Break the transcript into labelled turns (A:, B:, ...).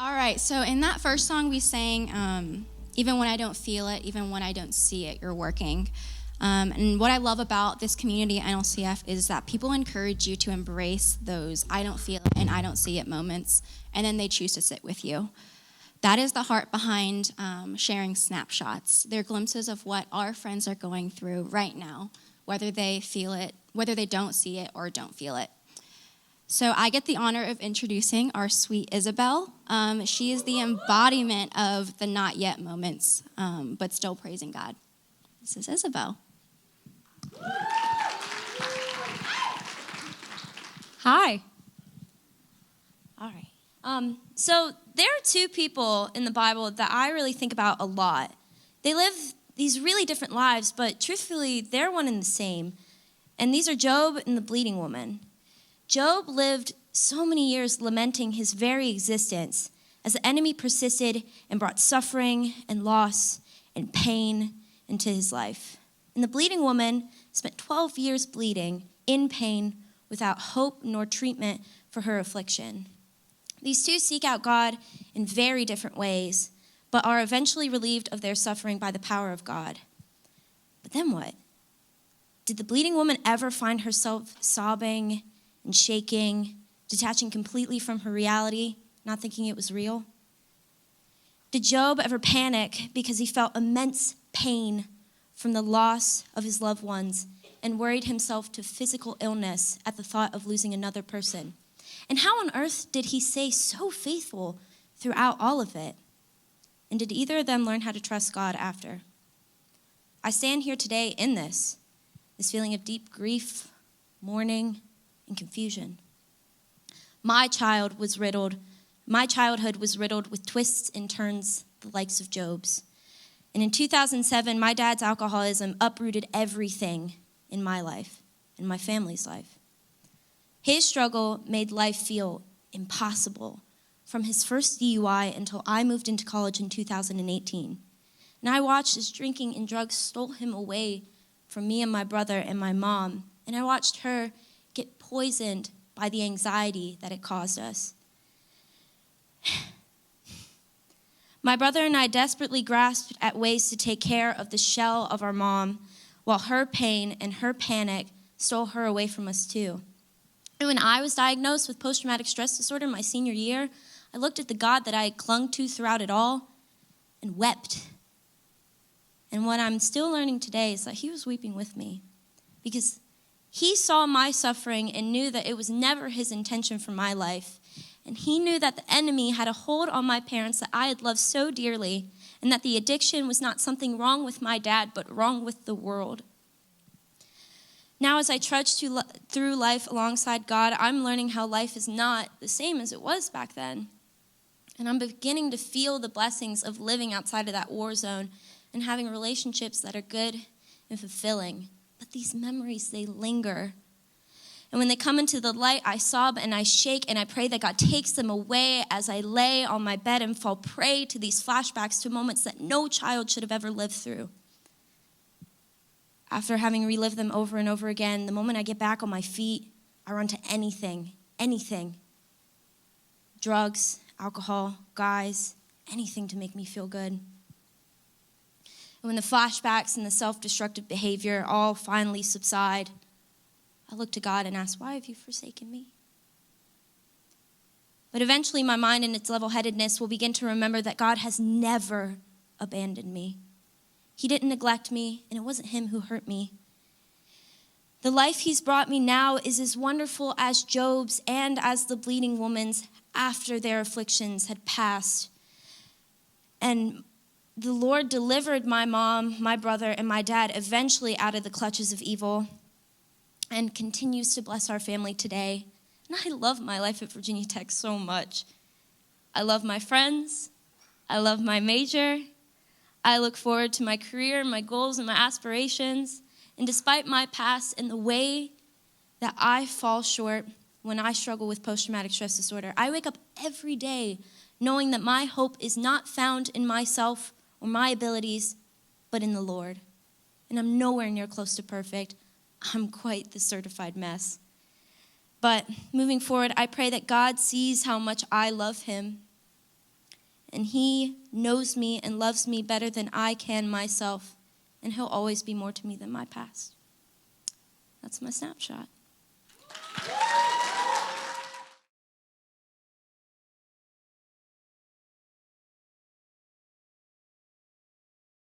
A: All right, so in that first song we sang, even when I don't feel it, even when I don't see it, you're working. And what I love about this community, NLCF, is that people encourage you to embrace those I don't feel it and I don't see it moments, and then they choose to sit with you. That is the heart behind sharing snapshots. They're glimpses of what our friends are going through right now, whether they feel it, whether they don't see it or don't feel it. So I get the honor of introducing our sweet Isabel. She is the embodiment of the not yet moments, but still praising God. This is Isabel.
B: Hi. All right. So there are two people in the Bible that I really think about a lot. They live these really different lives, but truthfully, they're one and the same. And these are Job and the bleeding woman. Job lived so many years lamenting his very existence as the enemy persisted and brought suffering and loss and pain into his life. And the bleeding woman spent 12 years bleeding in pain without hope nor treatment for her affliction. These two seek out God in very different ways, but are eventually relieved of their suffering by the power of God. But then what? Did the bleeding woman ever find herself sobbing and shaking, detaching completely from her reality, not thinking it was real? Did Job ever panic because he felt immense pain from the loss of his loved ones and worried himself to physical illness at the thought of losing another person? And how on earth did he stay so faithful throughout all of it? And did either of them learn how to trust God after? I stand here today in this feeling of deep grief, mourning, and confusion. My childhood was riddled with twists and turns, the likes of Job's. And in 2007, my dad's alcoholism uprooted everything in my life, in my family's life. His struggle made life feel impossible from his first DUI until I moved into college in 2018. And I watched as drinking and drugs stole him away from me and my brother and my mom. And I watched her get poisoned by the anxiety that it caused us. My brother and I desperately grasped at ways to take care of the shell of our mom, while her pain and her panic stole her away from us too. And when I was diagnosed with post-traumatic stress disorder my senior year, I looked at the God that I had clung to throughout it all and wept. And what I'm still learning today is that he was weeping with me, because he saw my suffering and knew that it was never his intention for my life. And he knew that the enemy had a hold on my parents that I had loved so dearly, and that the addiction was not something wrong with my dad, but wrong with the world. Now, as I trudge through life alongside God, I'm learning how life is not the same as it was back then. And I'm beginning to feel the blessings of living outside of that war zone and having relationships that are good and fulfilling. But these memories, they linger. And when they come into the light, I sob and I shake and I pray that God takes them away as I lay on my bed and fall prey to these flashbacks to moments that no child should have ever lived through. After having relived them over and over again, the moment I get back on my feet, I run to anything. Drugs, alcohol, guys, anything to make me feel good. And when the flashbacks and the self-destructive behavior all finally subside, I look to God and ask, why have you forsaken me? But eventually my mind in its level-headedness will begin to remember that God has never abandoned me. He didn't neglect me, and it wasn't him who hurt me. The life he's brought me now is as wonderful as Job's and as the bleeding woman's after their afflictions had passed. And the Lord delivered my mom, my brother, and my dad eventually out of the clutches of evil, and continues to bless our family today. And I love my life at Virginia Tech so much. I love my friends. I love my major. I look forward to my career, my goals, and my aspirations. And despite my past and the way that I fall short when I struggle with post-traumatic stress disorder, I wake up every day knowing that my hope is not found in myself or my abilities, but in the Lord. And I'm nowhere near close to perfect. I'm quite the certified mess. But moving forward, I pray that God sees how much I love him and he knows me and loves me better than I can myself, and he'll always be more to me than my past. That's my snapshot.